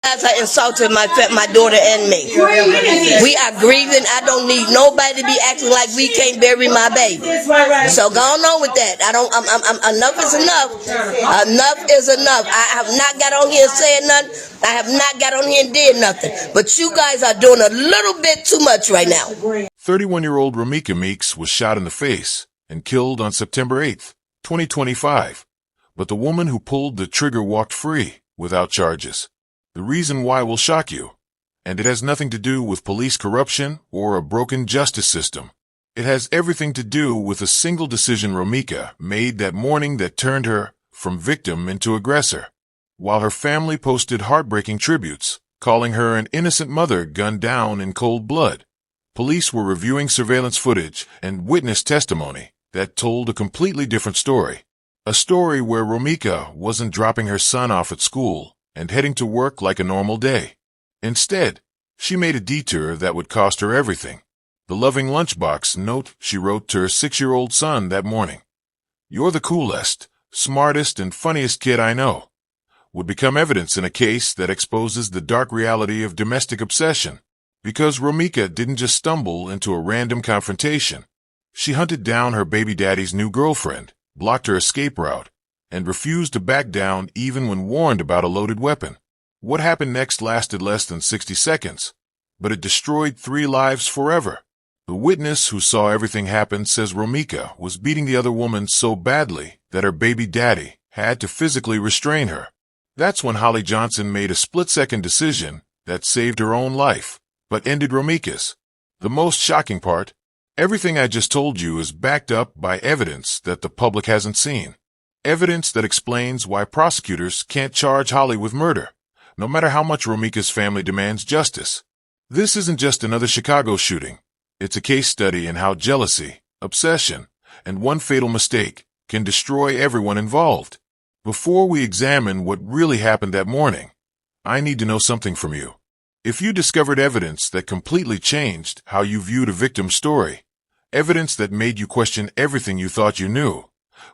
As I insulted my daughter and me. We are grieving. I don't need nobody to be acting like we can't bury my baby. So go on with that. Enough is enough. Enough is enough. I have not got on here and said nothing. I have not got on here and did nothing. But you guys are doing a little bit too much right now. 31-year-old Romeca Meeks was shot in the face and killed on September 8th, 2025. But the woman who pulled the trigger walked free without charges. The reason why will shock you, and it has nothing to do with police corruption or a broken justice system. It has everything to do with a single decision Romeca made that morning that turned her from victim into aggressor. While her family posted heartbreaking tributes, calling her an innocent mother gunned down in cold blood, police were reviewing surveillance footage and witness testimony that told a completely different story. A story where Romeca wasn't dropping her son off at school and heading to work like a normal day. Instead, she made a detour that would cost her everything. The loving lunchbox note she wrote to her 6-year-old son that morning. "You're the coolest, smartest, and funniest kid I know," would become evidence in a case that exposes the dark reality of domestic obsession. Because Romeca didn't just stumble into a random confrontation. She hunted down her baby daddy's new girlfriend, blocked her escape route, and refused to back down even when warned about a loaded weapon. What happened next lasted less than 60 seconds, but it destroyed 3 lives forever. The witness who saw everything happen says Romeca was beating the other woman so badly that her baby daddy had to physically restrain her. That's when Holly Johnson made a split-second decision that saved her own life, but ended Romeca's. The most shocking part, everything I just told you is backed up by evidence that the public hasn't seen. Evidence that explains why prosecutors can't charge Holly with murder, no matter how much Romeca's family demands justice. This isn't just another Chicago shooting. It's a case study in how jealousy, obsession, and one fatal mistake can destroy everyone involved. Before we examine what really happened that morning, I need to know something from you. If you discovered evidence that completely changed how you viewed a victim's story, evidence that made you question everything you thought you knew,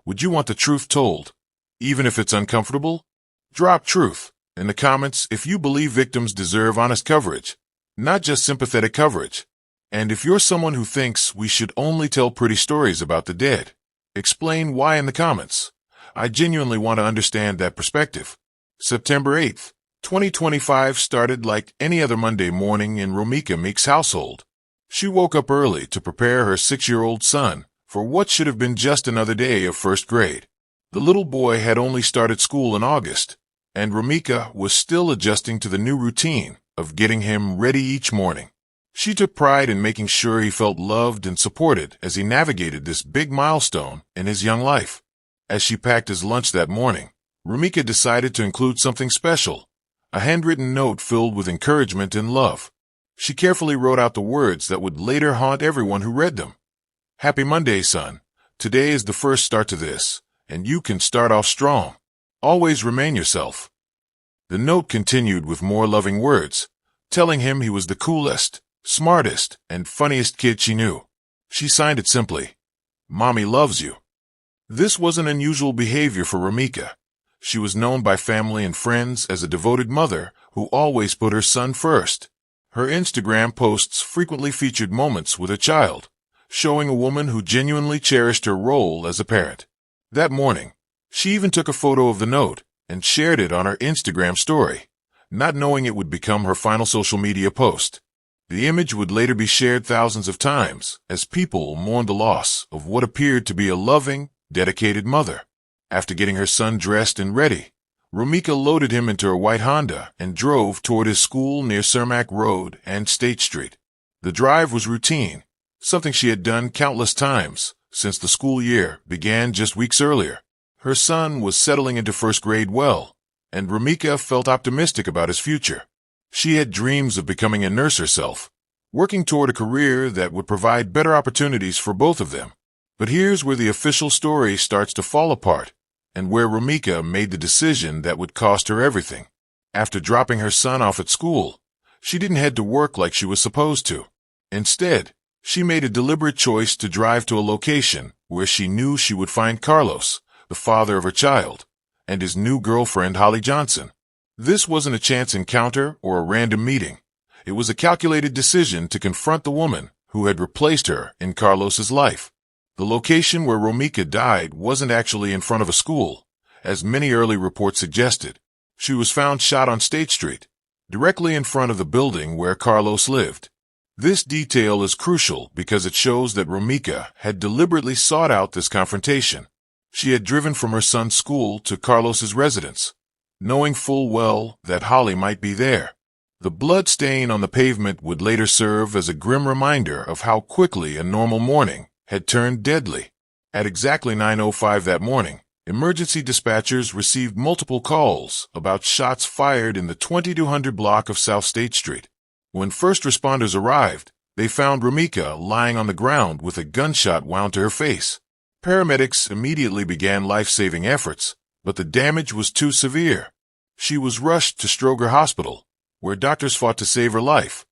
would you want the truth told, even if it's uncomfortable? Drop truth in the comments if you believe victims deserve honest coverage, not just sympathetic coverage. And if you're someone who thinks we should only tell pretty stories about the dead, explain why in the comments. I genuinely want to understand that perspective. September 8th, 2025 started like any other Monday morning in Romeca Meeks' household. She woke up early to prepare her 6-year-old son for what should have been just another day of first grade. The little boy had only started school in August, and Romeca was still adjusting to the new routine of getting him ready each morning. She took pride in making sure he felt loved and supported as he navigated this big milestone in his young life. As she packed his lunch that morning, Romeca decided to include something special, a handwritten note filled with encouragement and love. She carefully wrote out the words that would later haunt everyone who read them. "Happy Monday, son. Today is the first start to this, and you can start off strong. Always remain yourself." The note continued with more loving words, telling him he was the coolest, smartest, and funniest kid she knew. She signed it simply, "Mommy loves you." This wasn't unusual behavior for Romeca. She was known by family and friends as a devoted mother who always put her son first. Her Instagram posts frequently featured moments with her child, showing a woman who genuinely cherished her role as a parent. That morning, she even took a photo of the note and shared it on her Instagram story, not knowing it would become her final social media post. The image would later be shared thousands of times as people mourned the loss of what appeared to be a loving, dedicated mother. After getting her son dressed and ready, Romeca loaded him into her white Honda and drove toward his school near Cermak Road and State Street. The drive was routine, something she had done countless times since the school year began just weeks earlier. Her son was settling into first grade well, and Romeca felt optimistic about his future. She had dreams of becoming a nurse herself, working toward a career that would provide better opportunities for both of them. But here's where the official story starts to fall apart, and where Romeca made the decision that would cost her everything. After dropping her son off at school, she didn't head to work like she was supposed to. Instead, she made a deliberate choice to drive to a location where she knew she would find Carlos, the father of her child, and his new girlfriend Holly Johnson. This wasn't a chance encounter or a random meeting. It was a calculated decision to confront the woman who had replaced her in Carlos's life. The location where Romeca died wasn't actually in front of a school, as many early reports suggested. She was found shot on State Street, directly in front of the building where Carlos lived. This detail is crucial because it shows that Romeca had deliberately sought out this confrontation. She had driven from her son's school to Carlos's residence, knowing full well that Holly might be there. The blood stain on the pavement would later serve as a grim reminder of how quickly a normal morning had turned deadly. At exactly 9:05 that morning, emergency dispatchers received multiple calls about shots fired in the 2200 block of South State Street. When first responders arrived, they found Romeca lying on the ground with a gunshot wound to her face. Paramedics immediately began life-saving efforts, but the damage was too severe. She was rushed to Stroger Hospital, where doctors fought to save her life,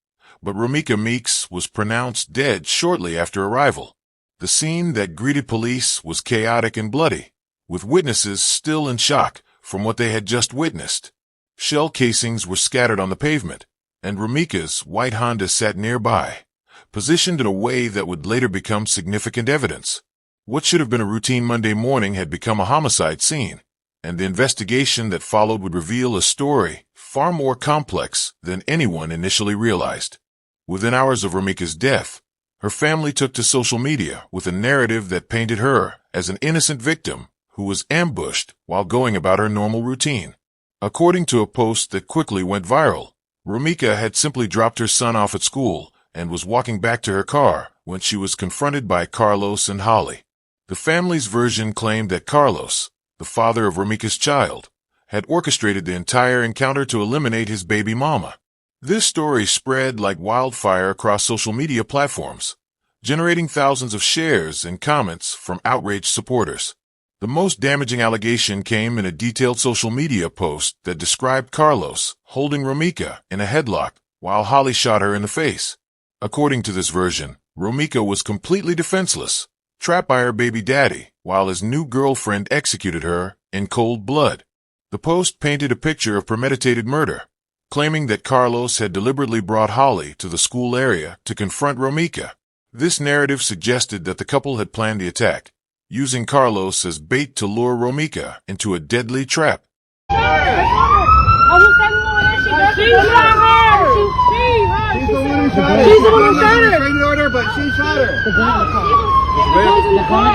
but Romeca Meeks was pronounced dead shortly after arrival. The scene that greeted police was chaotic and bloody, with witnesses still in shock from what they had just witnessed. Shell casings were scattered on the pavement, and Romeca's white Honda sat nearby, positioned in a way that would later become significant evidence. What should have been a routine Monday morning had become a homicide scene, and the investigation that followed would reveal a story far more complex than anyone initially realized. Within hours of Romeca's death, her family took to social media with a narrative that painted her as an innocent victim who was ambushed while going about her normal routine. According to a post that quickly went viral, Romeca had simply dropped her son off at school and was walking back to her car when she was confronted by Carlos and Holly. The family's version claimed that Carlos, the father of Romeca's child, had orchestrated the entire encounter to eliminate his baby mama. This story spread like wildfire across social media platforms, generating thousands of shares and comments from outraged supporters. The most damaging allegation came in a detailed social media post that described Carlos holding Romeca in a headlock while Holly shot her in the face. According to this version, Romeca was completely defenseless, trapped by her baby daddy, while his new girlfriend executed her in cold blood. The post painted a picture of premeditated murder, claiming that Carlos had deliberately brought Holly to the school area to confront Romeca. This narrative suggested that the couple had planned the attack, using Carlos as bait to lure Romeca into a deadly trap. She's the one who shot her. She's the one who shot her. She order, but she shot her. The gun in the car. The gun in the car.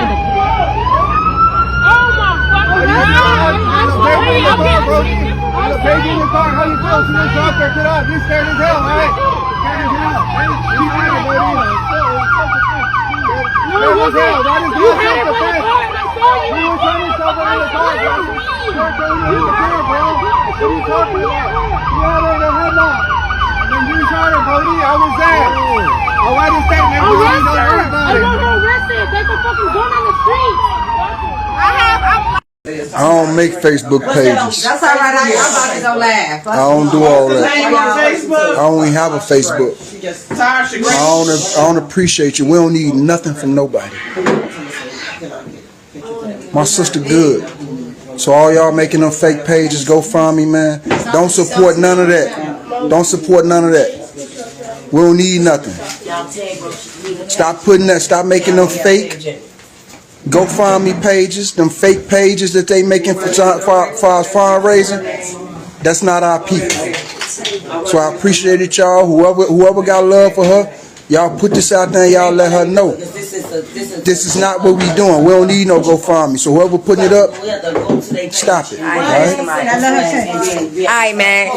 Oh my fucking God! I'm baby in the car. How you feel? She just dropped her. Get up. You scared as hell, right? Scared as hell. She's scared, buddy. Scared as hell. That is not self-defense. We were trying to stop her in the car, bro. You're throwing her in the car, bro. What are you talking about? You had her in a headlock. When you shot her, Brody, I was there. I'll write a statement. Don't worry about it. I want her arrested. There's a fucking gun on the street. I don't make Facebook pages. That's all right. I'm about to go laugh. I don't do all that. I don't even have a Facebook. I don't appreciate you. We don't need nothing from nobody. My sister good. So all y'all making them fake pages, go find me, man. Don't support none of that. Don't support none of that. We don't need nothing. Stop putting that. Stop making them fake GoFundMe pages, them fake pages that they making for fundraising. That's not our people. So I appreciate it, y'all. Whoever got love for her, y'all put this out there and y'all let her know. This is not what we doing. We don't need no GoFundMe. So whoever putting it up, stop it. Alright, man.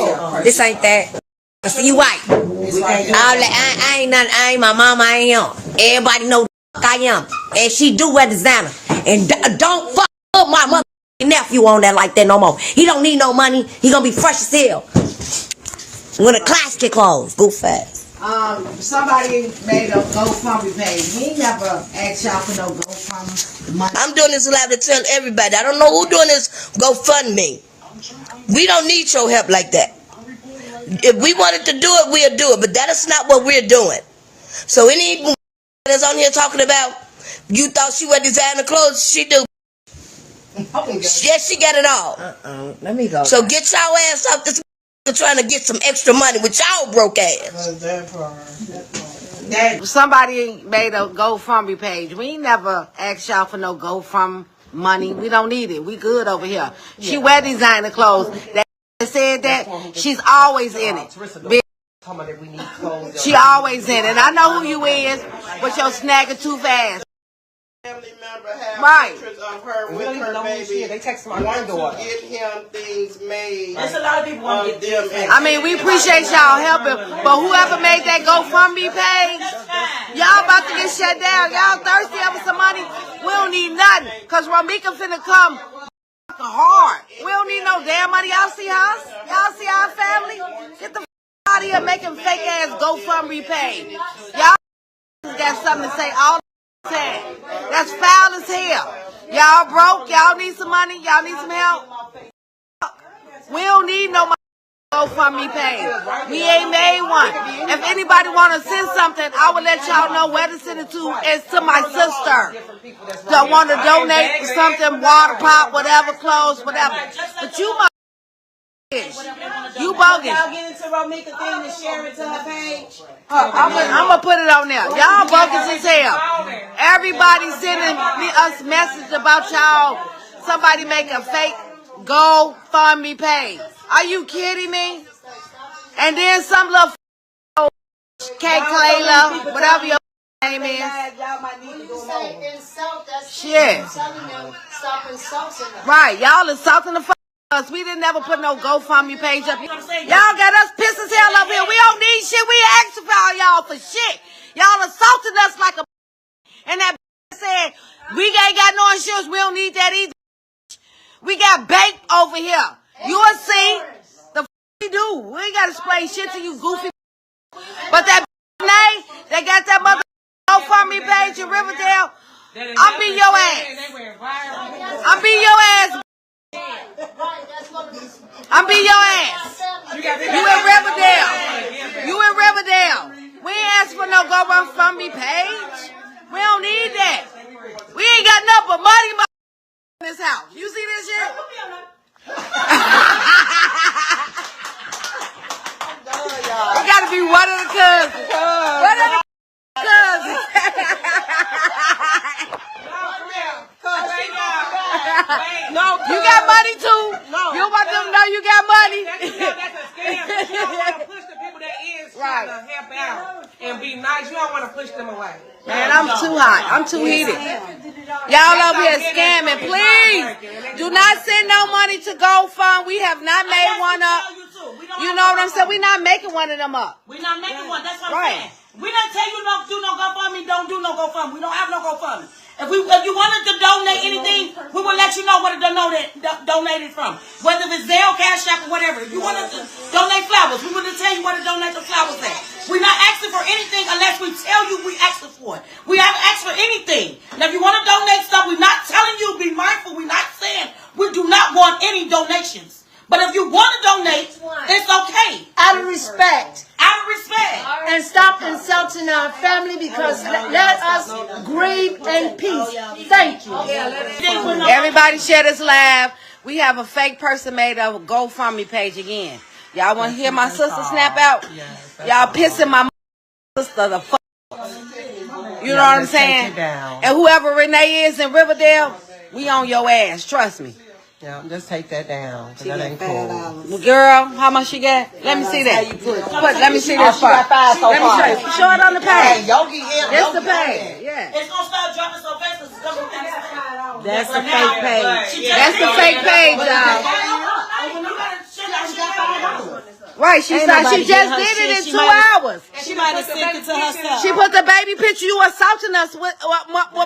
This ain't that. See, you white. I ain't nothing. I ain't my mama. I ain't him. Everybody know I am. And she do wear designer. And don't fuck up my mother nephew on that like that no more. He don't need no money. He gonna be fresh as hell when the class get closed. Go fast. Somebody made a GoFundMe page. We never asked y'all for no GoFundMe. I'm doing this live to tell everybody. I don't know who doing this GoFundMe. We don't need your help like that. If we wanted to do it, we'll do it. But that is not what we're doing. So any that's on here talking about, you thought she wear designer clothes, she do. Yes, she got it all. Let me go. So get your ass off this trying to get some extra money with y'all broke ass. Somebody made a GoFundMe page. We ain't never asked y'all for no GoFundMe money. We don't need it. We good over here. She wear designer clothes. That said that she's always in it. She always in it. I know who you is with your snaggletooth ass. Family member have Right. pictures of her with her baby. They text my granddaughter. To get him things made. There's a lot of people want to get them. I mean, we appreciate y'all helping, but whoever made that GoFundMe page, y'all about to get shut down. Y'all thirsty over some money? We don't need nothing, because Romeca finna come hard. We don't need no damn money. Y'all see us? Y'all see our family? Get the out of here making fake ass GoFundMe page. Y'all got something to say all the time. That's foul as hell. Y'all broke. Y'all need some money. Y'all need some help. We don't need no money. GoFundMe page. We ain't made one. If anybody want to send something, I will let y'all know where to send it to. It's to my sister. That want to donate something, water pop, whatever, clothes, whatever. But you you bogus. Y'all get into Romeca thing and share it to her page. I'm gonna put it on there. Y'all bogus as hell. Everybody sending me us messages about y'all. Somebody make a fake GoFundMe page. Are you kidding me? And then some little K Clayla, whatever your name is. Y'all might need to go home. Shit. Right, y'all insulting the us. We didn't never put no GoFundMe page up. Y'all got us pissed as hell up here. We don't need shit. We asking for y'all for shit. Y'all insulting us like a and that said, we ain't got no insurance. We don't need that either. We got baked over here. You will see the we do. We ain't got to explain shit to you goofy. But that they got that mother GoFundMe page in Riverdale. I'll be your ass. I'll be your ass. I'm be your ass. You in Riverdale. You in Riverdale. We ain't asking for no GoFundMe page. We don't need that. We ain't got nothing but money in this house. You see this shit? We gotta be one of the cousins. One of the cousins. No, you got money too. No, you want them to know you got money. That's a scam. You don't want to push the people that is trying to help out and be nice. You don't want to push them away. Man, I'm too hot. I'm too heated. Y'all over here scamming. Please do not send no money to GoFund. We have not made one up. You know what I'm saying? We're not making one of them up. We're not making one. That's what I'm saying. We didn't tell you don't do no GoFundMe. Don't do no GoFundMe. We don't have no GoFundMe. If you wanted to donate anything, we will let you know where to donate it from. Whether it's Zelle, Cash App, or whatever. If you wanted to donate flowers, we will tell you where to donate the flowers at. We're not asking for anything unless we tell you we asking for it. We haven't asked for anything. Now, if you want to donate stuff, we're not telling you, be mindful. We're not saying we do not want any donations. But if you want to donate, it's okay. Out of respect. Out of respect. And stop insulting our family because let us grieve in peace. Thank you. Everybody share this live. We have a fake person made a GoFundMe page again. Y'all want to hear my sister snap out? Y'all pissing my sister the fuck. You know what I'm saying? And whoever Renee is in Riverdale, we on your ass. Trust me. Yeah, just take that down. That ain't cool. Girl, how much she got? Let me see that. Let me see this part. Let me show you. Show it on the page. That's the page. Yeah. It's gonna start dropping so fast. It's coming down. That's the fake page. That's the fake page, y'all. Right, she just did it in 2 hours. She might have sent it to herself. She put the baby picture. You assaulting us with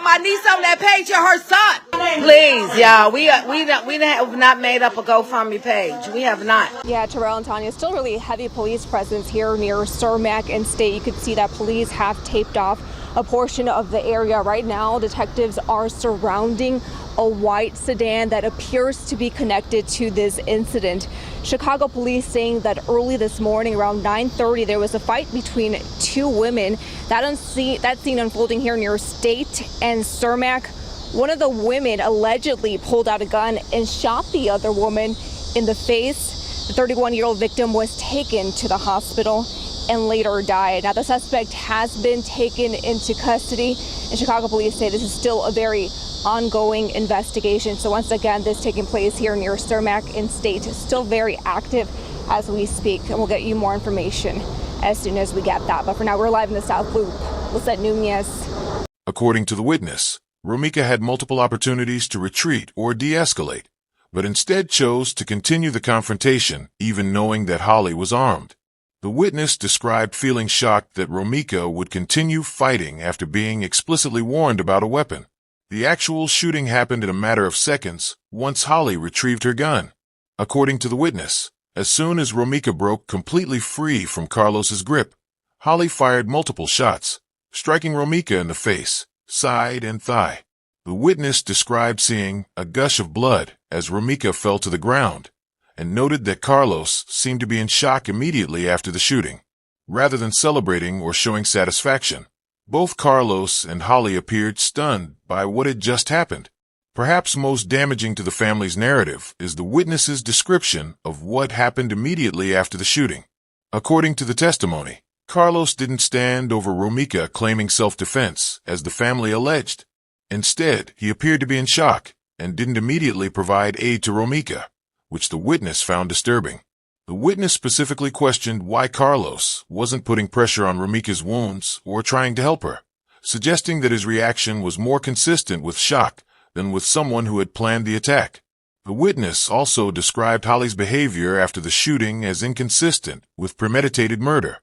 my niece on that page and her son. Please, y'all. We have not made up a GoFundMe page. We have not. Yeah, Terrell and Tanya, still really heavy police presence here near Romeca and State. You can see that police have taped off a portion of the area right now. Detectives are surrounding a white sedan that appears to be connected to this incident. Chicago police saying that early this morning around 9:30 there was a fight between two women. That scene unfolding here near State and Romeca. One of the women allegedly pulled out a gun and shot the other woman in the face. The 31-year-old victim was taken to the hospital and later died. Now, the suspect has been taken into custody, and Chicago police say this is still a very ongoing investigation. So once again, this taking place here near Cermak in State, still very active as we speak, and we'll get you more information as soon as we get that. But for now, we're live in the South Loop. Lisette Nunez. According to the witness, Romeca had multiple opportunities to retreat or de-escalate, but instead chose to continue the confrontation, even knowing that Holly was armed. The witness described feeling shocked that Romeca would continue fighting after being explicitly warned about a weapon. The actual shooting happened in a matter of seconds once Holly retrieved her gun. According to the witness, as soon as Romeca broke completely free from Carlos's grip, Holly fired multiple shots, striking Romeca in the face, side, and thigh. The witness described seeing a gush of blood as Romeca fell to the ground, and noted that Carlos seemed to be in shock immediately after the shooting. Rather than celebrating or showing satisfaction, both Carlos and Holly appeared stunned by what had just happened. Perhaps most damaging to the family's narrative is the witness's description of what happened immediately after the shooting. According to the testimony, Carlos didn't stand over Romeca claiming self-defense, as the family alleged. Instead, he appeared to be in shock and didn't immediately provide aid to Romeca, which the witness found disturbing. The witness specifically questioned why Carlos wasn't putting pressure on Romeca's wounds or trying to help her, suggesting that his reaction was more consistent with shock than with someone who had planned the attack. The witness also described Holly's behavior after the shooting as inconsistent with premeditated murder.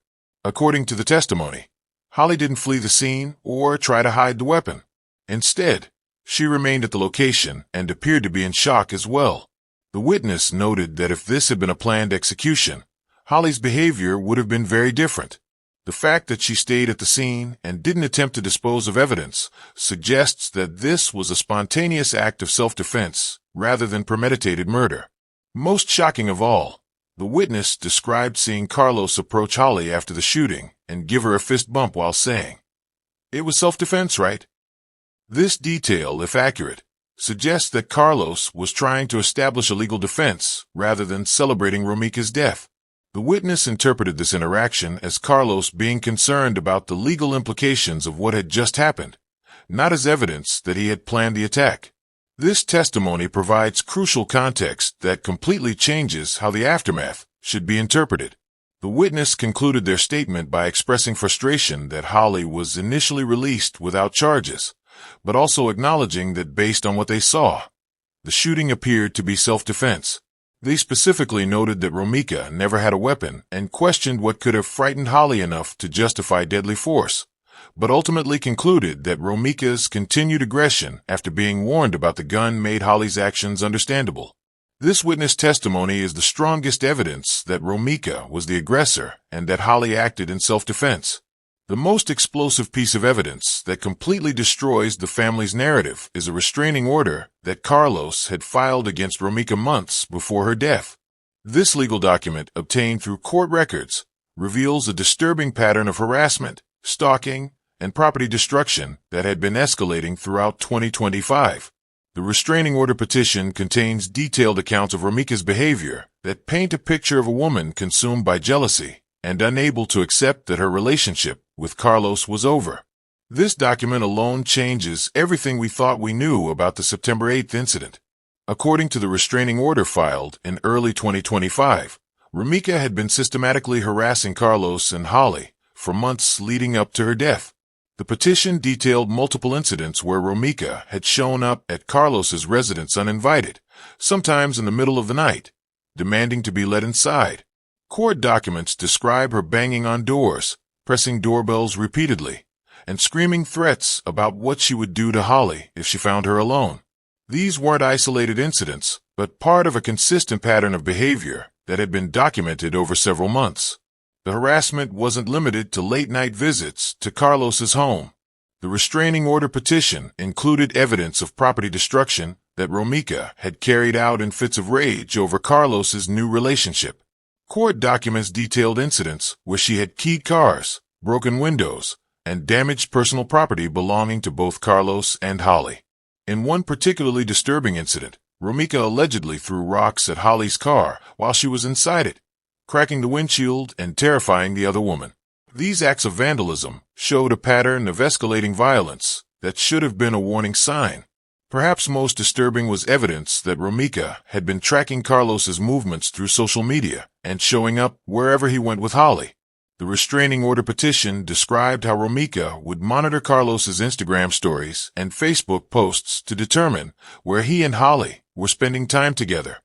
According to the testimony, Holly didn't flee the scene or try to hide the weapon. Instead, she remained at the location and appeared to be in shock as well. The witness noted that if this had been a planned execution, Holly's behavior would have been very different. The fact that she stayed at the scene and didn't attempt to dispose of evidence suggests that this was a spontaneous act of self-defense rather than premeditated murder. Most shocking of all, the witness described seeing Carlos approach Holly after the shooting and give her a fist bump while saying, "It was self-defense, right?" This detail, if accurate, suggests that Carlos was trying to establish a legal defense rather than celebrating Romeca's death. The witness interpreted this interaction as Carlos being concerned about the legal implications of what had just happened, not as evidence that he had planned the attack. This testimony provides crucial context that completely changes how the aftermath should be interpreted. The witness concluded their statement by expressing frustration that Holly was initially released without charges, but also acknowledging that based on what they saw, the shooting appeared to be self-defense. They specifically noted that Romeca never had a weapon and questioned what could have frightened Holly enough to justify deadly force, but ultimately concluded that Romeca's continued aggression after being warned about the gun made Holly's actions understandable. This witness testimony is the strongest evidence that Romeca was the aggressor and that Holly acted in self-defense. The most explosive piece of evidence that completely destroys the family's narrative is a restraining order that Carlos had filed against Romeca months before her death. This legal document, obtained through court records, reveals a disturbing pattern of harassment, stalking, and property destruction that had been escalating throughout 2025. The restraining order petition contains detailed accounts of Romeca's behavior that paint a picture of a woman consumed by jealousy and unable to accept that her relationship with Carlos was over. This document alone changes everything we thought we knew about the September 8th incident. According to the restraining order filed in early 2025, Romeca had been systematically harassing Carlos and Holly for months leading up to her death. The petition detailed multiple incidents where Romeca had shown up at Carlos's residence uninvited, sometimes in the middle of the night, demanding to be let inside. Court documents describe her banging on doors, pressing doorbells repeatedly, and screaming threats about what she would do to Holly if she found her alone. These weren't isolated incidents, but part of a consistent pattern of behavior that had been documented over several months. The harassment wasn't limited to late-night visits to Carlos's home. The restraining order petition included evidence of property destruction that Romeca had carried out in fits of rage over Carlos's new relationship. Court documents detailed incidents where she had keyed cars, broken windows, and damaged personal property belonging to both Carlos and Holly. In one particularly disturbing incident, Romeca allegedly threw rocks at Holly's car while she was inside it, cracking the windshield and terrifying the other woman. These acts of vandalism showed a pattern of escalating violence that should have been a warning sign. Perhaps most disturbing was evidence that Romeca had been tracking Carlos's movements through social media and showing up wherever he went with Holly. The restraining order petition described how Romeca would monitor Carlos's Instagram stories and Facebook posts to determine where he and Holly were spending time together.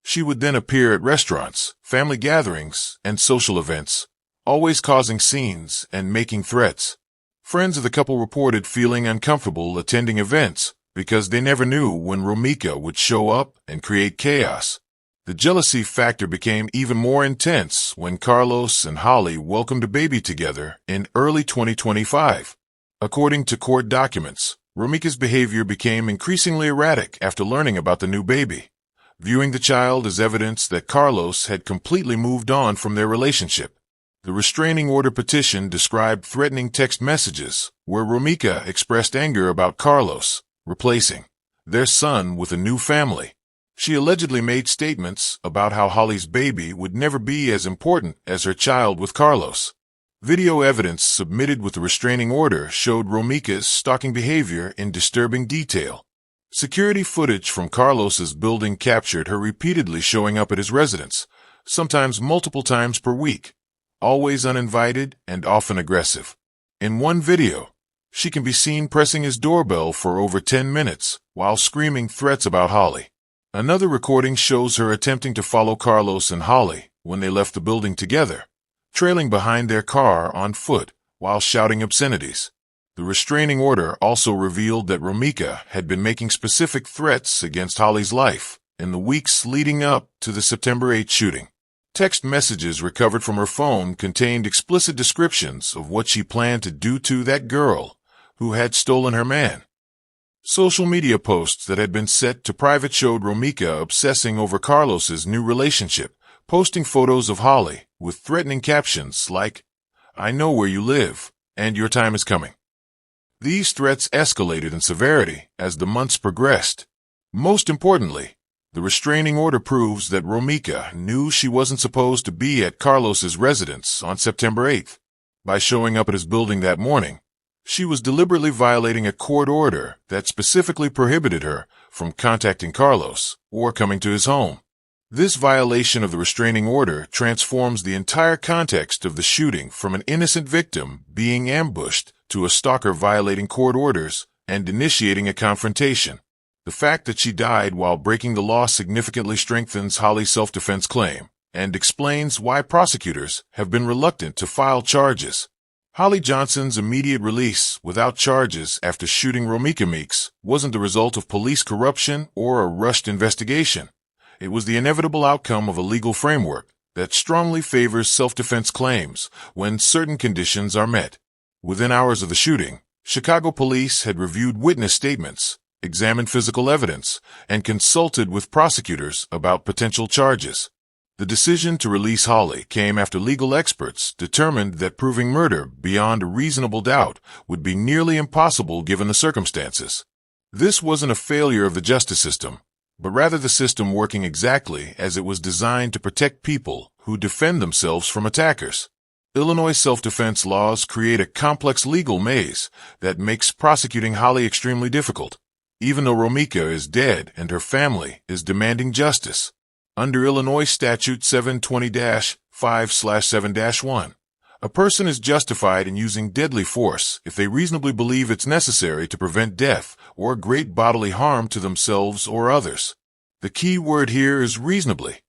She would then appear at restaurants, family gatherings, and social events, always causing scenes and making threats. Friends of the couple reported feeling uncomfortable attending events because they never knew when Romeca would show up and create chaos. The jealousy factor became even more intense when Carlos and Holly welcomed a baby together in early 2025. According to court documents, Romeca's behavior became increasingly erratic after learning about the new baby, viewing the child as evidence that Carlos had completely moved on from their relationship. The restraining order petition described threatening text messages where Romeca expressed anger about Carlos replacing their son with a new family. She allegedly made statements about how Holly's baby would never be as important as her child with Carlos. Video evidence submitted with the restraining order showed Romeca's stalking behavior in disturbing detail. Security footage from Carlos's building captured her repeatedly showing up at his residence, sometimes multiple times per week, always uninvited and often aggressive. In one video, she can be seen pressing his doorbell for over 10 minutes while screaming threats about Holly. Another recording shows her attempting to follow Carlos and Holly when they left the building together, trailing behind their car on foot while shouting obscenities. The restraining order also revealed that Romeca had been making specific threats against Holly's life in the weeks leading up to the September 8 shooting. Text messages recovered from her phone contained explicit descriptions of what she planned to do to that girl who had stolen her man. Social media posts that had been set to private showed Romeca obsessing over Carlos's new relationship, posting photos of Holly with threatening captions like, "I know where you live, and your time is coming." These threats escalated in severity as the months progressed. Most importantly, the restraining order proves that Romeca knew she wasn't supposed to be at Carlos's residence on September 8th. By showing up at his building that morning, she was deliberately violating a court order that specifically prohibited her from contacting Carlos or coming to his home. This violation of the restraining order transforms the entire context of the shooting from an innocent victim being ambushed to a stalker violating court orders and initiating a confrontation. The fact that she died while breaking the law significantly strengthens Holly's self-defense claim and explains why prosecutors have been reluctant to file charges. Holly Johnson's immediate release without charges after shooting Romeca Meeks wasn't the result of police corruption or a rushed investigation. It was the inevitable outcome of a legal framework that strongly favors self-defense claims when certain conditions are met. Within hours of the shooting, Chicago police had reviewed witness statements, examined physical evidence, and consulted with prosecutors about potential charges. The decision to release Holly came after legal experts determined that proving murder beyond a reasonable doubt would be nearly impossible given the circumstances. This wasn't a failure of the justice system, but rather the system working exactly as it was designed to protect people who defend themselves from attackers. Illinois self-defense laws create a complex legal maze that makes prosecuting Holly extremely difficult, even though Romeca is dead and her family is demanding justice. Under Illinois Statute 720-5/7-1, a person is justified in using deadly force if they reasonably believe it's necessary to prevent death or great bodily harm to themselves or others. The key word here is reasonably.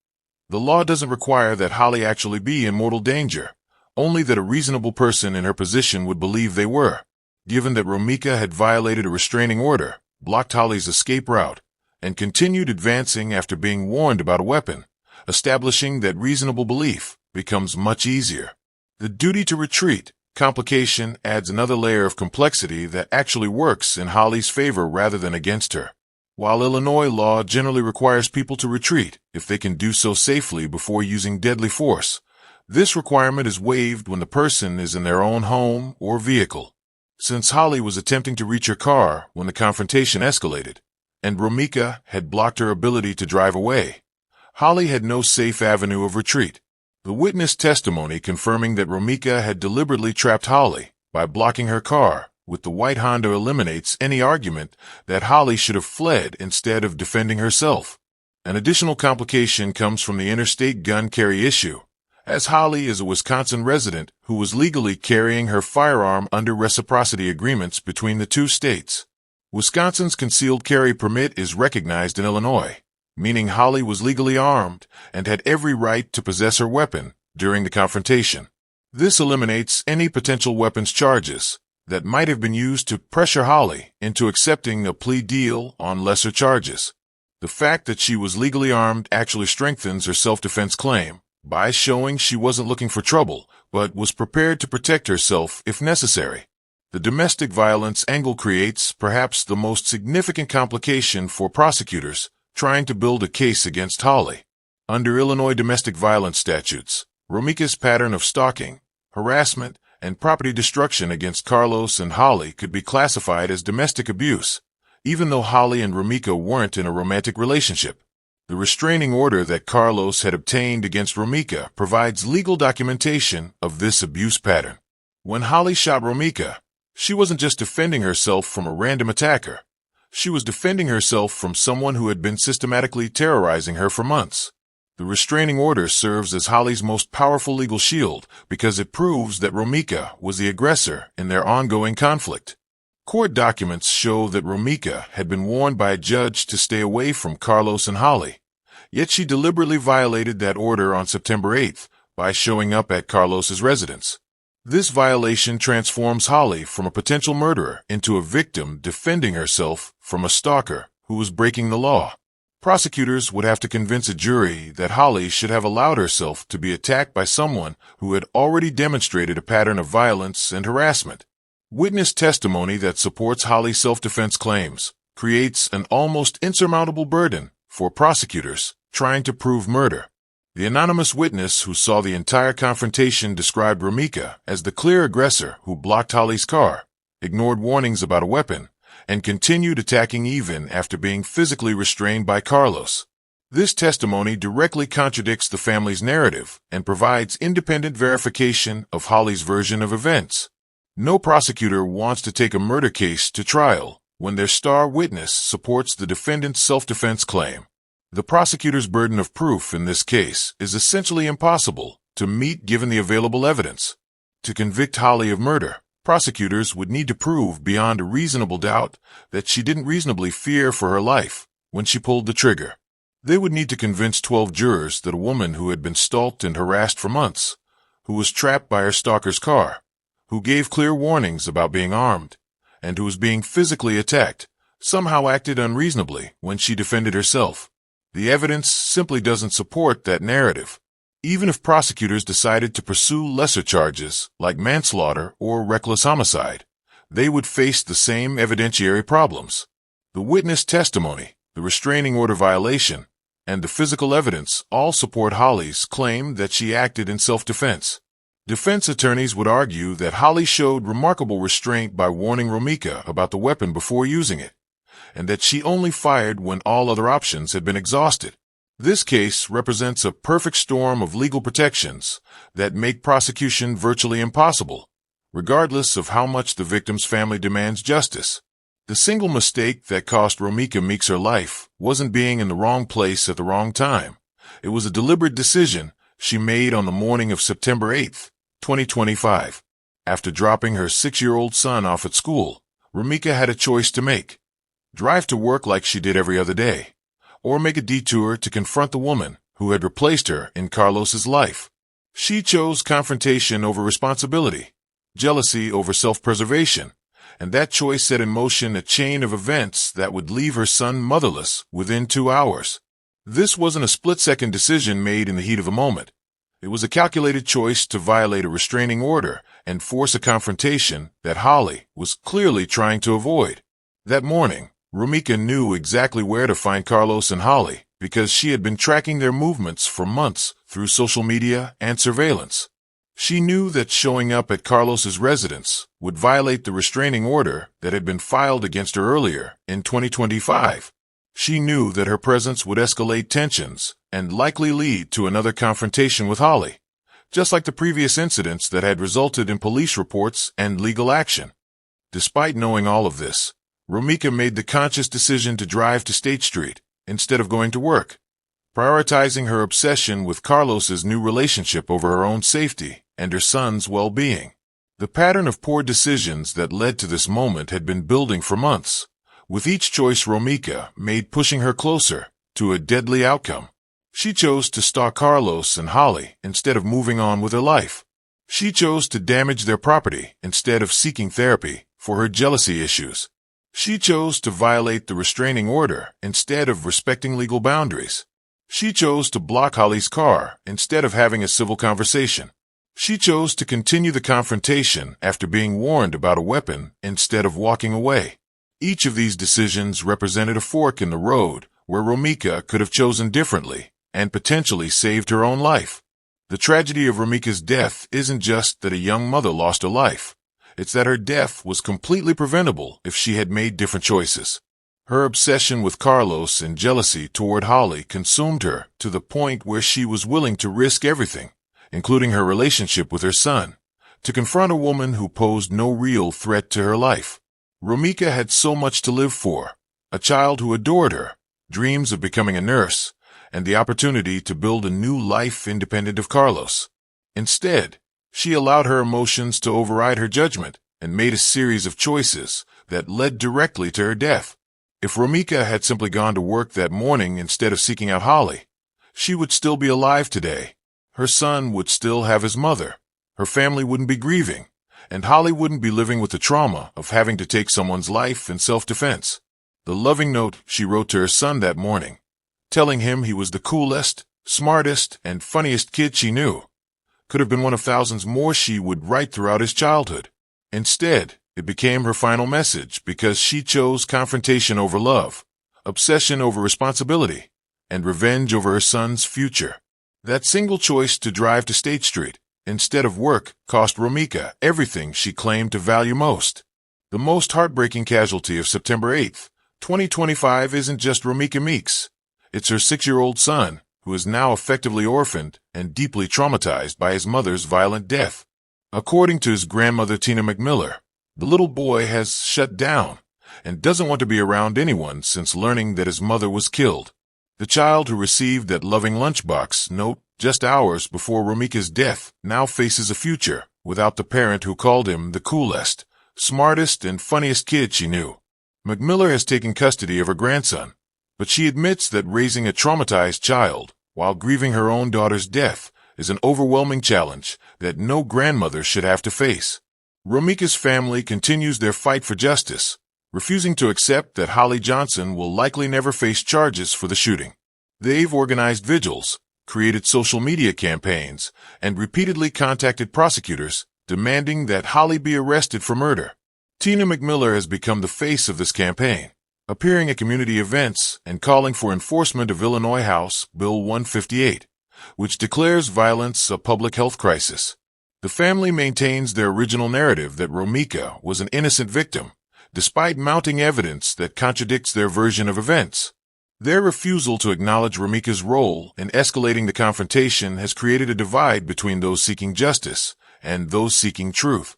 The law doesn't require that Holly actually be in mortal danger, only that a reasonable person in her position would believe they were. Given that Romeca had violated a restraining order, blocked Holly's escape route, and continued advancing after being warned about a weapon, establishing that reasonable belief becomes much easier. The duty to retreat complication adds another layer of complexity that actually works in Holly's favor rather than against her. While Illinois law generally requires people to retreat if they can do so safely before using deadly force, this requirement is waived when the person is in their own home or vehicle. Since Holly was attempting to reach her car when the confrontation escalated, and Romeca had blocked her ability to drive away. Holly had no safe avenue of retreat. The witness testimony confirming that Romeca had deliberately trapped Holly by blocking her car with the white Honda eliminates any argument that Holly should have fled instead of defending herself. An additional complication comes from the interstate gun carry issue, as Holly is a Wisconsin resident who was legally carrying her firearm under reciprocity agreements between the two states. Wisconsin's concealed carry permit is recognized in Illinois, meaning Holly was legally armed and had every right to possess her weapon during the confrontation. This eliminates any potential weapons charges that might have been used to pressure Holly into accepting a plea deal on lesser charges. The fact that she was legally armed actually strengthens her self-defense claim by showing she wasn't looking for trouble, but was prepared to protect herself if necessary. The domestic violence angle creates perhaps the most significant complication for prosecutors trying to build a case against Holly. Under Illinois domestic violence statutes, Romeca's pattern of stalking, harassment, and property destruction against Carlos and Holly could be classified as domestic abuse, even though Holly and Romeca weren't in a romantic relationship. The restraining order that Carlos had obtained against Romeca provides legal documentation of this abuse pattern. When Holly shot Romeca, she wasn't just defending herself from a random attacker. She was defending herself from someone who had been systematically terrorizing her for months. The restraining order serves as Holly's most powerful legal shield because it proves that Romeca was the aggressor in their ongoing conflict. Court documents show that Romeca had been warned by a judge to stay away from Carlos and Holly, yet she deliberately violated that order on September 8th by showing up at Carlos's residence. This violation transforms Holly from a potential murderer into a victim defending herself from a stalker who was breaking the law. Prosecutors would have to convince a jury that Holly should have allowed herself to be attacked by someone who had already demonstrated a pattern of violence and harassment. Witness testimony that supports Holly's self-defense claims creates an almost insurmountable burden for prosecutors trying to prove murder. The anonymous witness who saw the entire confrontation described Romeca as the clear aggressor who blocked Holly's car, ignored warnings about a weapon, and continued attacking even after being physically restrained by Carlos. This testimony directly contradicts the family's narrative and provides independent verification of Holly's version of events. No prosecutor wants to take a murder case to trial when their star witness supports the defendant's self-defense claim. The prosecutor's burden of proof in this case is essentially impossible to meet given the available evidence. To convict Holly of murder, prosecutors would need to prove beyond a reasonable doubt that she didn't reasonably fear for her life when she pulled the trigger. They would need to convince 12 jurors that a woman who had been stalked and harassed for months, who was trapped by her stalker's car, who gave clear warnings about being armed, and who was being physically attacked, somehow acted unreasonably when she defended herself. The evidence simply doesn't support that narrative. Even if prosecutors decided to pursue lesser charges, like manslaughter or reckless homicide, they would face the same evidentiary problems. The witness testimony, the restraining order violation, and the physical evidence all support Holly's claim that she acted in self-defense. Defense attorneys would argue that Holly showed remarkable restraint by warning Romeca about the weapon before using it, and that she only fired when all other options had been exhausted. This case represents a perfect storm of legal protections that make prosecution virtually impossible, regardless of how much the victim's family demands justice. The single mistake that cost Romeca Meeks her life wasn't being in the wrong place at the wrong time. It was a deliberate decision she made on the morning of September 8th, 2025. After dropping her 6-year-old son off at school, Romeca had a choice to make. Drive to work like she did every other day, or make a detour to confront the woman who had replaced her in Carlos's life. She chose confrontation over responsibility, jealousy over self-preservation, and that choice set in motion a chain of events that would leave her son motherless within 2 hours. This wasn't a split-second decision made in the heat of a moment. It was a calculated choice to violate a restraining order and force a confrontation that Holly was clearly trying to avoid. That morning, Romeca knew exactly where to find Carlos and Holly because she had been tracking their movements for months through social media and surveillance. She knew that showing up at Carlos's residence would violate the restraining order that had been filed against her earlier in 2025. She knew that her presence would escalate tensions and likely lead to another confrontation with Holly, just like the previous incidents that had resulted in police reports and legal action. Despite knowing all of this, Romeca made the conscious decision to drive to State Street instead of going to work, prioritizing her obsession with Carlos's new relationship over her own safety and her son's well-being. The pattern of poor decisions that led to this moment had been building for months, with each choice Romeca made pushing her closer to a deadly outcome. She chose to stalk Carlos and Holly instead of moving on with her life. She chose to damage their property instead of seeking therapy for her jealousy issues. She chose to violate the restraining order instead of respecting legal boundaries. She chose to block Holly's car instead of having a civil conversation. She chose to continue the confrontation after being warned about a weapon instead of walking away. Each of these decisions represented a fork in the road where Romeca could have chosen differently and potentially saved her own life. The tragedy of Romeca's death isn't just that a young mother lost her life. It's that her death was completely preventable if she had made different choices. Her obsession with Carlos and jealousy toward Holly consumed her to the point where she was willing to risk everything, including her relationship with her son, to confront a woman who posed no real threat to her life. Romeca had so much to live for: a child who adored her, dreams of becoming a nurse, and the opportunity to build a new life independent of Carlos. Instead, she allowed her emotions to override her judgment and made a series of choices that led directly to her death. If Romeca had simply gone to work that morning instead of seeking out Holly, she would still be alive today. Her son would still have his mother, her family wouldn't be grieving, and Holly wouldn't be living with the trauma of having to take someone's life in self-defense. The loving note she wrote to her son that morning, telling him he was the coolest, smartest, and funniest kid she knew, could have been one of thousands more she would write throughout his childhood. Instead, it became her final message because she chose confrontation over love, obsession over responsibility, and revenge over her son's future. That single choice to drive to State Street instead of work cost Romeca everything she claimed to value most. The most heartbreaking casualty of September 8th, 2025 isn't just Romeca Meeks. It's her 6-year-old son, who is now effectively orphaned and deeply traumatized by his mother's violent death. According to his grandmother Tina McMillan, the little boy has shut down and doesn't want to be around anyone since learning that his mother was killed. The child who received that loving lunchbox note just hours before Romeca's death now faces a future without the parent who called him the coolest, smartest, and funniest kid she knew. McMillan has taken custody of her grandson, but she admits that raising a traumatized child while grieving her own daughter's death is an overwhelming challenge that no grandmother should have to face. Romeca's family continues their fight for justice, refusing to accept that Holly Johnson will likely never face charges for the shooting. They've organized vigils, created social media campaigns, and repeatedly contacted prosecutors, demanding that Holly be arrested for murder. Tina McMillan has become the face of this campaign, appearing at community events and calling for enforcement of Illinois House Bill 158, which declares violence a public health crisis. The family maintains their original narrative that Romeca was an innocent victim, despite mounting evidence that contradicts their version of events. Their refusal to acknowledge Romeca's role in escalating the confrontation has created a divide between those seeking justice and those seeking truth.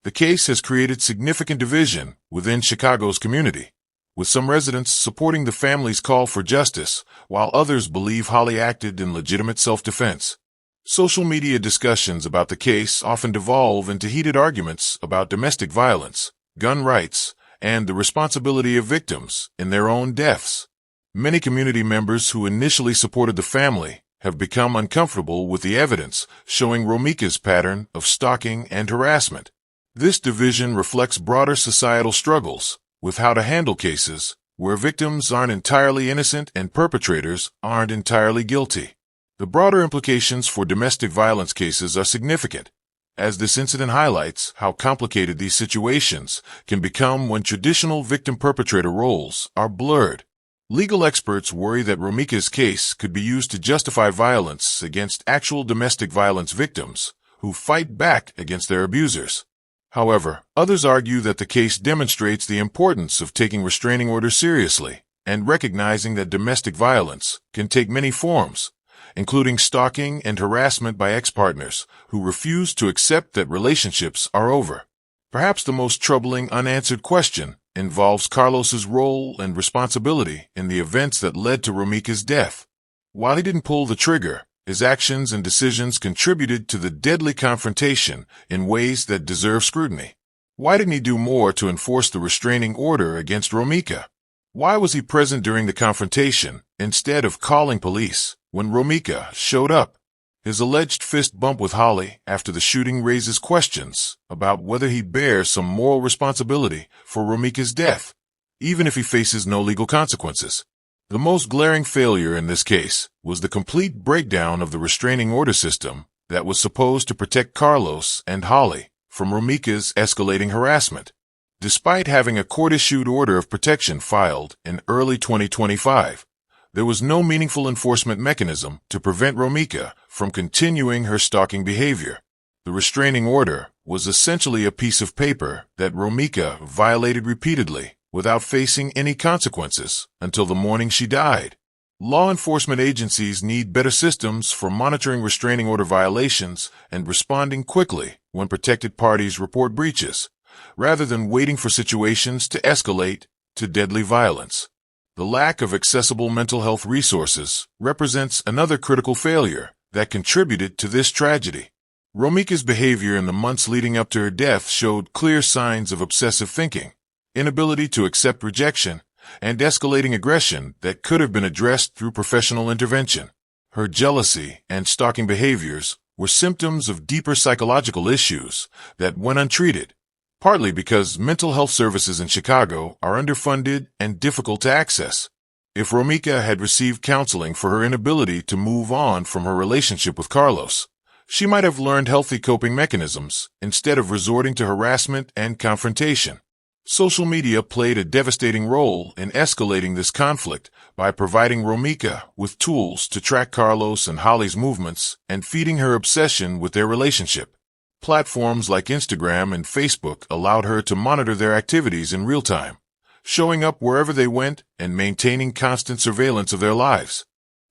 The case has created significant division within Chicago's community, with some residents supporting the family's call for justice, while others believe Holly acted in legitimate self-defense. Social media discussions about the case often devolve into heated arguments about domestic violence, gun rights, and the responsibility of victims in their own deaths. Many community members who initially supported the family have become uncomfortable with the evidence showing Romeca's pattern of stalking and harassment. This division reflects broader societal struggles with how to handle cases where victims aren't entirely innocent and perpetrators aren't entirely guilty. The broader implications for domestic violence cases are significant, as this incident highlights how complicated these situations can become when traditional victim-perpetrator roles are blurred. Legal experts worry that Romeca's case could be used to justify violence against actual domestic violence victims who fight back against their abusers. However, others argue that the case demonstrates the importance of taking restraining orders seriously and recognizing that domestic violence can take many forms, including stalking and harassment by ex-partners who refuse to accept that relationships are over. Perhaps the most troubling unanswered question involves Carlos's role and responsibility in the events that led to Romeca's death. While he didn't pull the trigger, his actions and decisions contributed to the deadly confrontation in ways that deserve scrutiny. Why didn't he do more to enforce the restraining order against Romeca? Why was he present during the confrontation instead of calling police when Romeca showed up? His alleged fist bump with Holly after the shooting raises questions about whether he bears some moral responsibility for Romeca's death, even if he faces no legal consequences. The most glaring failure in this case was the complete breakdown of the restraining order system that was supposed to protect Carlos and Holly from Romeca's escalating harassment. Despite having a court-issued order of protection filed in early 2025, there was no meaningful enforcement mechanism to prevent Romeca from continuing her stalking behavior. The restraining order was essentially a piece of paper that Romeca violated repeatedly without facing any consequences until the morning she died. Law enforcement agencies need better systems for monitoring restraining order violations and responding quickly when protected parties report breaches, rather than waiting for situations to escalate to deadly violence. The lack of accessible mental health resources represents another critical failure that contributed to this tragedy. Romeca's behavior in the months leading up to her death showed clear signs of obsessive thinking, inability to accept rejection, and escalating aggression that could have been addressed through professional intervention. Her jealousy and stalking behaviors were symptoms of deeper psychological issues that went untreated, partly because mental health services in Chicago are underfunded and difficult to access. If Romeca had received counseling for her inability to move on from her relationship with Carlos, she might have learned healthy coping mechanisms instead of resorting to harassment and confrontation. Social media played a devastating role in escalating this conflict by providing Romeca with tools to track Carlos and Holly's movements and feeding her obsession with their relationship. Platforms like Instagram and Facebook allowed her to monitor their activities in real time, showing up wherever they went and maintaining constant surveillance of their lives.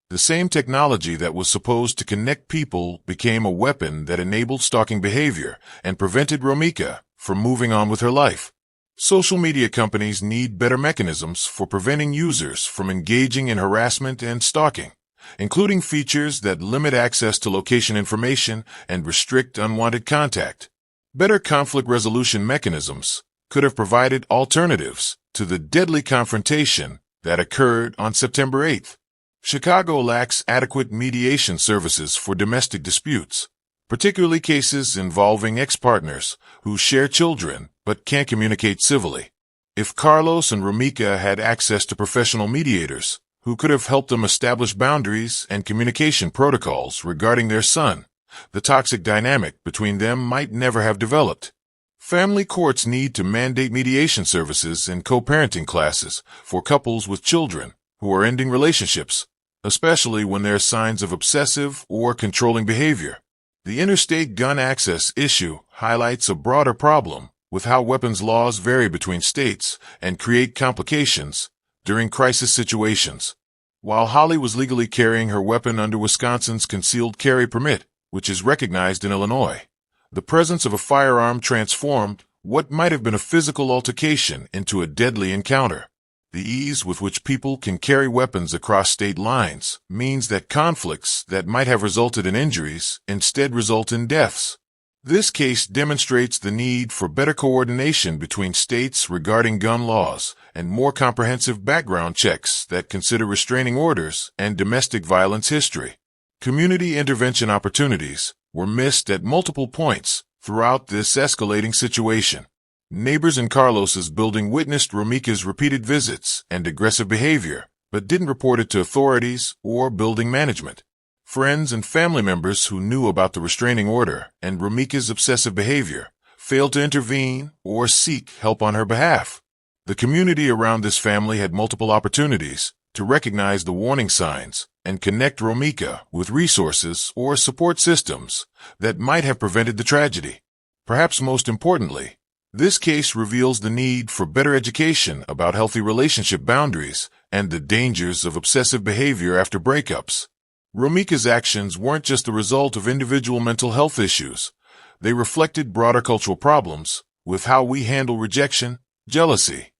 The same technology that was supposed to connect people became a weapon that enabled stalking behavior and prevented Romeca from moving on with her life. Social media companies need better mechanisms for preventing users from engaging in harassment and stalking, including features that limit access to location information and restrict unwanted contact. Better conflict resolution mechanisms could have provided alternatives to the deadly confrontation that occurred on September 8th. Chicago lacks adequate mediation services for domestic disputes, particularly cases involving ex-partners who share children but can't communicate civilly. If Carlos and Romeca had access to professional mediators who could have helped them establish boundaries and communication protocols regarding their son, the toxic dynamic between them might never have developed. Family courts need to mandate mediation services and co-parenting classes for couples with children who are ending relationships, especially when there are signs of obsessive or controlling behavior. The interstate gun access issue highlights a broader problem with how weapons laws vary between states and create complications during crisis situations. While Holly was legally carrying her weapon under Wisconsin's concealed carry permit, which is recognized in Illinois, the presence of a firearm transformed what might have been a physical altercation into a deadly encounter. The ease with which people can carry weapons across state lines means that conflicts that might have resulted in injuries instead result in deaths. This case demonstrates the need for better coordination between states regarding gun laws and more comprehensive background checks that consider restraining orders and domestic violence history. Community intervention opportunities were missed at multiple points throughout this escalating situation. Neighbors in Carlos's building witnessed Romeca's repeated visits and aggressive behavior, but didn't report it to authorities or building management. Friends and family members who knew about the restraining order and Romeca's obsessive behavior failed to intervene or seek help on her behalf. The community around this family had multiple opportunities to recognize the warning signs and connect Romeca with resources or support systems that might have prevented the tragedy. Perhaps most importantly, This case reveals the need for better education about healthy relationship boundaries and the dangers of obsessive behavior after breakups. Romeca's actions weren't just the result of individual mental health issues. They reflected broader cultural problems with how we handle rejection, jealousy,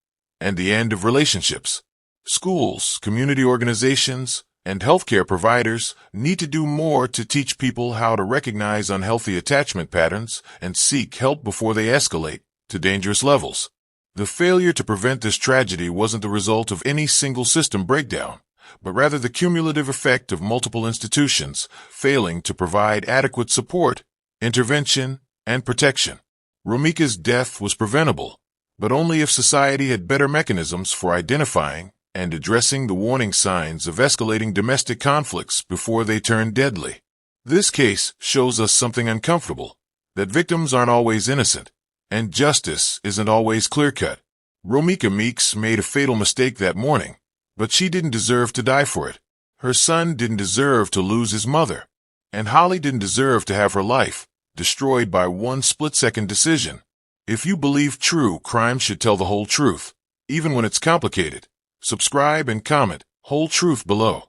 and the end of relationships. Schools, community organizations, and healthcare providers need to do more to teach people how to recognize unhealthy attachment patterns and seek help before they escalate to dangerous levels. The failure to prevent this tragedy wasn't the result of any single system breakdown, but rather the cumulative effect of multiple institutions failing to provide adequate support, intervention, and protection. Romeca's death was preventable, but only if society had better mechanisms for identifying and addressing the warning signs of escalating domestic conflicts before they turn deadly. This case shows us something uncomfortable, that victims aren't always innocent, and justice isn't always clear-cut. Romeca Meeks made a fatal mistake that morning, but she didn't deserve to die for it. Her son didn't deserve to lose his mother, and Holly didn't deserve to have her life destroyed by one split-second decision. If you believe true crime should tell the whole truth, even when it's complicated, subscribe and comment whole truth below.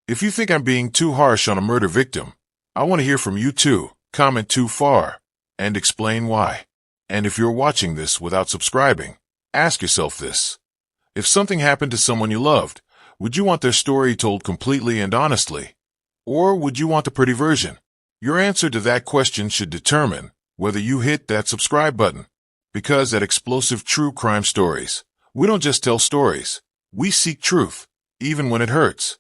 If you think I'm being too harsh on a murder victim, I want to hear from you too. Comment too far and explain why. And if you're watching this without subscribing, ask yourself this. If something happened to someone you loved, would you want their story told completely and honestly? Or would you want the pretty version? Your answer to that question should determine whether you hit that subscribe button. Because at Explosive True Crime Stories, we don't just tell stories. We seek truth, even when it hurts.